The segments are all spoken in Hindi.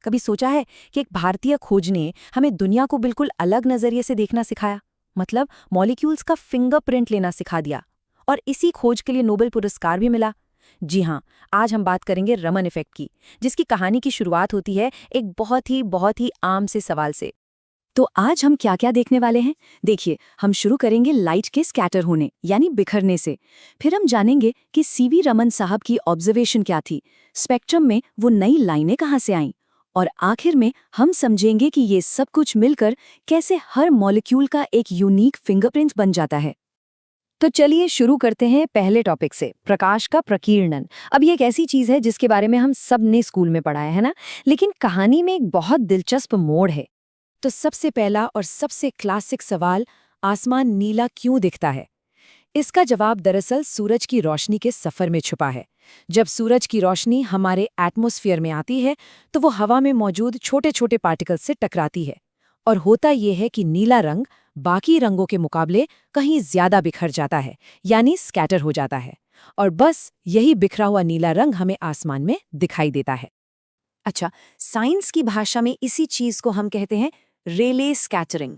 कभी सोचा है कि एक भारतीय खोज ने हमें दुनिया को बिल्कुल अलग नजरिए से देखना सिखाया, मतलब मॉलिक्यूल्स का फिंगरप्रिंट लेना सिखा दिया, और इसी खोज के लिए नोबेल पुरस्कार भी मिला। जी हाँ, आज हम बात करेंगे रमन इफेक्ट की, जिसकी कहानी की शुरुआत होती है एक बहुत ही आम से सवाल से। तो आज हम क्या क्या देखने वाले हैं? देखिए, हम शुरू करेंगे लाइट के स्कैटर होने यानी बिखरने से। फिर हम जानेंगे कि सीवी रमन साहब की ऑब्जर्वेशन क्या थी, स्पेक्ट्रम में वो नई लाइनें कहाँ से आईं, और आखिर में हम समझेंगे कि ये सब कुछ मिलकर कैसे हर मॉलिक्यूल का एक यूनिक फिंगरप्रिंट बन जाता है। तो चलिए शुरू करते हैं पहले टॉपिक से, प्रकाश का प्रकीर्णन। अब ये एक ऐसी चीज है जिसके बारे में हम सब ने स्कूल में पढ़ा है ना, लेकिन कहानी में एक बहुत दिलचस्प मोड़ है। तो सबसे पहला और सबसे क्लासिक सवाल, आसमान नीला क्यों दिखता है? इसका जवाब दरअसल सूरज की रोशनी के सफर में छुपा है। जब सूरज की रोशनी हमारे एटमॉस्फेयर में आती है तो वो हवा में मौजूद छोटे छोटे पार्टिकल्स से टकराती है, और होता ये है कि नीला रंग बाकी रंगों के मुकाबले कहीं ज्यादा बिखर जाता है, यानी स्कैटर हो जाता है, और बस यही बिखरा हुआ नीला रंग हमें आसमान में दिखाई देता है। अच्छा, साइंस की भाषा में इसी चीज को हम कहते हैं रेले स्कैटरिंग।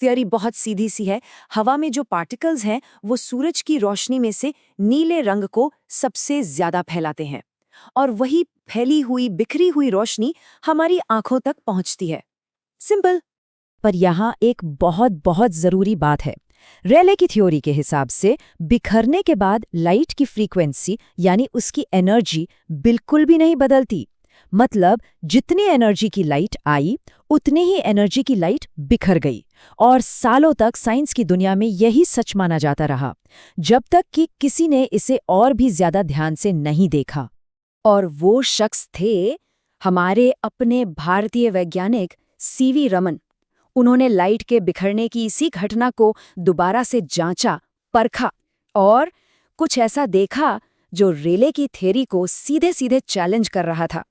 थ्योरी बहुत सीधी सी है। हवा में जो पार्टिकल्स हैं वो सूरज की रोशनी में से नीले रंग को सबसे ज्यादा फैलाते हैं, और वही फैली हुई बिखरी हुई रोशनी हमारी आंखों तक पहुंचती है। सिंपल। पर यहाँ एक बहुत बहुत जरूरी बात है। रेले की थ्योरी के हिसाब से बिखरने के बाद लाइट की फ्रीक्वेंसी यानी उसकी एनर्जी बिल्कुल भी नहीं बदलती। मतलब जितनी एनर्जी की लाइट आई उतनी ही एनर्जी की लाइट बिखर गई, और सालों तक साइंस की दुनिया में यही सच माना जाता रहा, जब तक कि किसी ने इसे और भी ज्यादा ध्यान से नहीं देखा। और वो शख्स थे हमारे अपने भारतीय वैज्ञानिक सीवी रमन। उन्होंने लाइट के बिखरने की इसी घटना को दोबारा से जांचा, परखा, और कुछ ऐसा देखा जो रेले की थ्योरी को सीधे सीधे चैलेंज कर रहा था।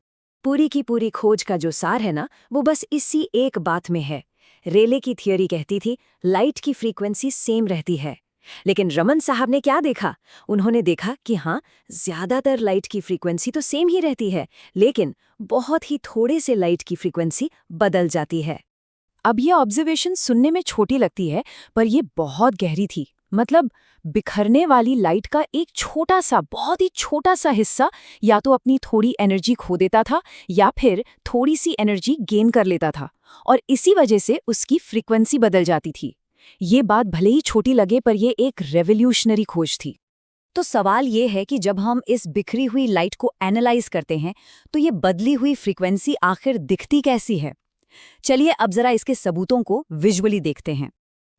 पूरी की पूरी खोज का जो सार है ना, वो बस इसी एक बात में है। रेले की थ्योरी कहती थी लाइट की फ्रीक्वेंसी सेम रहती है, लेकिन रमन साहब ने क्या देखा? उन्होंने देखा कि हाँ, ज्यादातर लाइट की फ्रीक्वेंसी तो सेम ही रहती है, लेकिन बहुत ही थोड़े से लाइट की फ्रीक्वेंसी बदल जाती है। अब ये ऑब्जर्वेशन सुनने में छोटी लगती है, पर ये बहुत गहरी थी। मतलब बिखरने वाली लाइट का एक छोटा सा, बहुत ही छोटा सा हिस्सा या तो अपनी थोड़ी एनर्जी खो देता था या फिर थोड़ी सी एनर्जी गेन कर लेता था, और इसी वजह से उसकी फ्रीक्वेंसी बदल जाती थी। ये बात भले ही छोटी लगे, पर ये एक रेवोल्यूशनरी खोज थी। तो सवाल ये है कि जब हम इस बिखरी हुई लाइट को एनालाइज करते हैं तो ये बदली हुई फ्रीक्वेंसी आखिर दिखती कैसी है? चलिए अब जरा इसके सबूतों को विजुअली देखते हैं।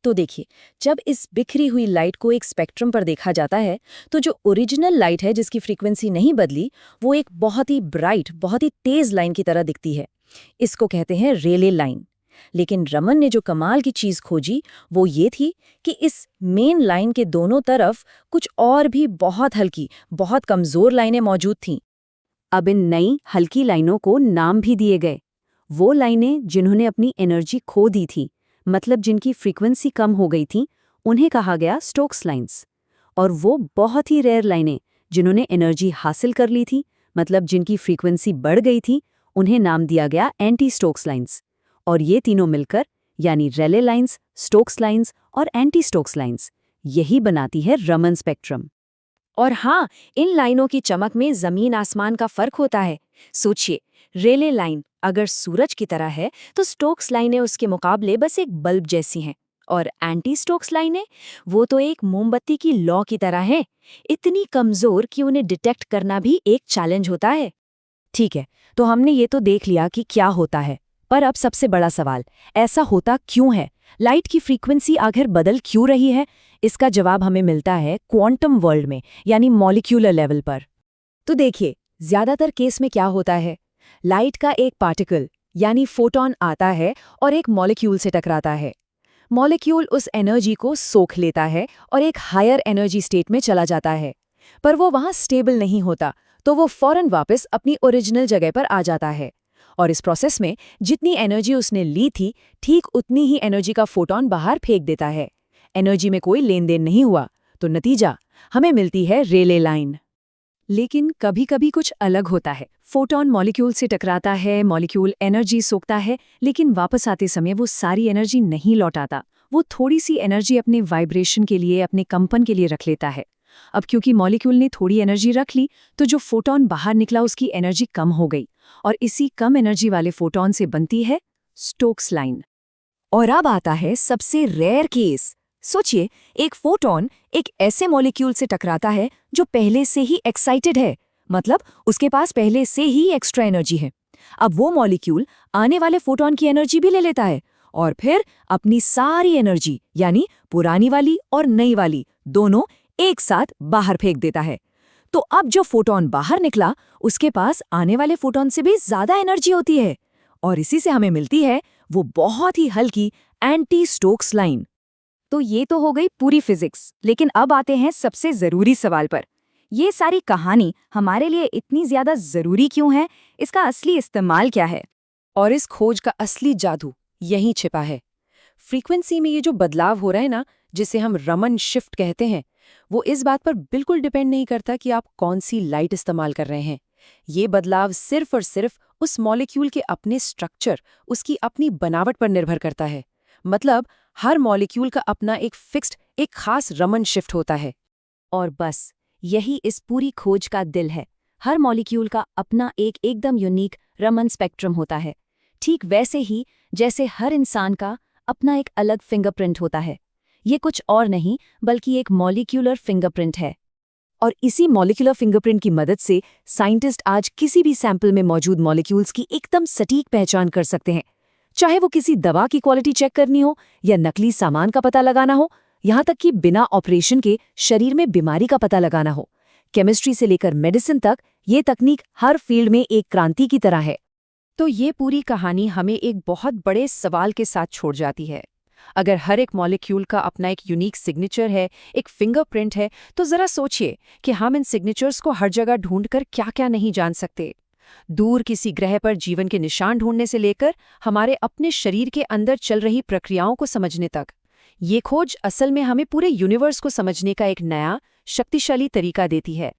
तो देखिए, जब इस बिखरी हुई लाइट को एक स्पेक्ट्रम पर देखा जाता है तो जो ओरिजिनल लाइट है जिसकी फ्रीक्वेंसी नहीं बदली, वो एक बहुत ही ब्राइट, बहुत ही तेज लाइन की तरह दिखती है। इसको कहते हैं रेले लाइन। लेकिन रमन ने जो कमाल की चीज खोजी वो ये थी कि इस मेन लाइन के दोनों तरफ कुछ और भी बहुत हल्की, बहुत कमजोर लाइनें मौजूद थीं। अब इन नई हल्की लाइनों को नाम भी दिए गए। वो लाइनें जिन्होंने अपनी एनर्जी खो दी थी, मतलब जिनकी फ्रीक्वेंसी कम हो गई थी, उन्हें कहा गया स्टोक्स लाइन्स। और वो बहुत ही रेयर लाइनें जिन्होंने एनर्जी हासिल कर ली थी, मतलब जिनकी फ्रीक्वेंसी बढ़ गई थी, उन्हें नाम दिया गया एंटी स्टोक्स लाइन्स। और ये तीनों मिलकर यानी रेले लाइन्स, स्टोक्स लाइन्स और एंटी स्टोक्स लाइन्स, यही बनाती है रमन स्पेक्ट्रम। और हाँ, इन लाइनों की चमक में जमीन आसमान का फर्क होता है। सोचिए, रेले लाइन अगर सूरज की तरह है तो स्टोक्स लाइनें उसके मुकाबले बस एक बल्ब जैसी हैं, और एंटी स्टोक्स लाइनें वो तो एक मोमबत्ती की लौ की तरह है, इतनी कमजोर कि उन्हें डिटेक्ट करना भी एक चैलेंज होता है। ठीक है, तो हमने ये तो देख लिया कि क्या होता है, पर अब सबसे बड़ा सवाल, ऐसा होता क्यों है? लाइट की फ्रीक्वेंसी आखिर बदल क्यों रही है? इसका जवाब हमें मिलता है क्वांटम वर्ल्ड में, यानी मॉलिक्यूलर लेवल पर। तो देखिए, ज्यादातर केस में क्या होता है, लाइट का एक पार्टिकल यानी फोटॉन आता है और एक मॉलिक्यूल से टकराता है। मॉलिक्यूल उस एनर्जी को सोख लेता है और एक हायर एनर्जी स्टेट में चला जाता है, पर वो वहां स्टेबल नहीं होता, तो वो फौरन वापस अपनी ओरिजिनल जगह पर आ जाता है। और इस प्रोसेस में जितनी एनर्जी उसने ली थी, ठीक उतनी ही एनर्जी का फोटॉन बाहर फेंक देता है। एनर्जी में कोई लेन देन नहीं हुआ, तो नतीजा हमें मिलती है रेले लाइन। लेकिन कभी-कभी कुछ अलग होता है। फोटॉन मॉलिक्यूल से टकराता है, मॉलिक्यूल एनर्जी सोखता है, लेकिन वापस आते समय वो सारी एनर्जी नहीं लौटाता। वो थोड़ी सी एनर्जी अपने वाइब्रेशन के लिए, अपने कंपन के लिए रख लेता है। अब क्योंकि मॉलिक्यूल ने थोड़ी एनर्जी रख ली, तो जो फोटॉन बाहर निकला उसकी एनर्जी कम हो गई, और इसी कम एनर्जी वाले फोटॉन से बनती है स्टोक्स लाइन। और अब आता है सबसे रेयर केस। सोचिए, एक फोटॉन एक ऐसे मॉलिक्यूल से टकराता है जो पहले से ही एक्साइटेड है, मतलब उसके पास पहले से ही एक्स्ट्रा एनर्जी है। अब वो मॉलिक्यूल आने वाले फोटॉन की एनर्जी भी ले लेता है और फिर अपनी सारी एनर्जी, यानी पुरानी वाली और नई वाली, दोनों एक साथ बाहर फेंक देता है। तो अब जो फोटॉन बाहर निकला, उसके पास आने वाले फोटॉन से भी ज्यादा एनर्जी होती है, और इसी से हमें मिलती है वो बहुत ही हल्की एंटी स्टोक्स लाइन। तो ये तो हो गई पूरी फिजिक्स, लेकिन अब आते हैं सबसे जरूरी सवाल पर। ये सारी कहानी हमारे लिए इतनी ज्यादा जरूरी क्यों है? इसका असली इस्तेमाल क्या है? और इस खोज का असली जादू यहीं छिपा है। फ्रीक्वेंसी में ये जो बदलाव हो रहा है ना, जिसे हम रमन शिफ्ट कहते हैं, वो इस बात पर बिल्कुल डिपेंड नहीं करता कि आप कौन सी लाइट इस्तेमाल कर रहे हैं। ये बदलाव सिर्फ और सिर्फ उस मॉलिक्यूल के अपने स्ट्रक्चर, उसकी अपनी बनावट पर निर्भर करता है। मतलब हर मॉलिक्यूल का अपना एक फिक्स्ड, एक खास रमन शिफ्ट होता है। और बस यही इस पूरी खोज का दिल है। हर मॉलिक्यूल का अपना एक एकदम यूनिक रमन स्पेक्ट्रम होता है, ठीक वैसे ही जैसे हर इंसान का अपना एक अलग फिंगरप्रिंट होता है। ये कुछ और नहीं बल्कि एक मॉलिक्यूलर फिंगरप्रिंट है। और इसी मॉलिक्यूलर फिंगरप्रिंट की मदद से साइंटिस्ट आज किसी भी सैंपल में मौजूद मॉलिक्यूल्स की एकदम सटीक पहचान कर सकते हैं। चाहे वो किसी दवा की क्वालिटी चेक करनी हो या नकली सामान का पता लगाना हो, यहाँ तक कि बिना ऑपरेशन के शरीर में बीमारी का पता लगाना हो। केमिस्ट्री से लेकर मेडिसिन तक ये तकनीक हर फील्ड में एक क्रांति की तरह है। तो ये पूरी कहानी हमें एक बहुत बड़े सवाल के साथ छोड़ जाती है। अगर हर एक मॉलिक्यूल का अपना एक यूनिक सिग्नेचर है, एक फिंगरप्रिंट है, तो जरा सोचिए कि हम इन सिग्नेचर्स को हर जगह ढूंढकर क्या-क्या नहीं जान सकते। दूर किसी ग्रह पर जीवन के निशान ढूंढने से लेकर हमारे अपने शरीर के अंदर चल रही प्रक्रियाओं को समझने तक, ये खोज असल में हमें पूरे यूनिवर्स को समझने का एक नया, शक्तिशाली तरीका देती है।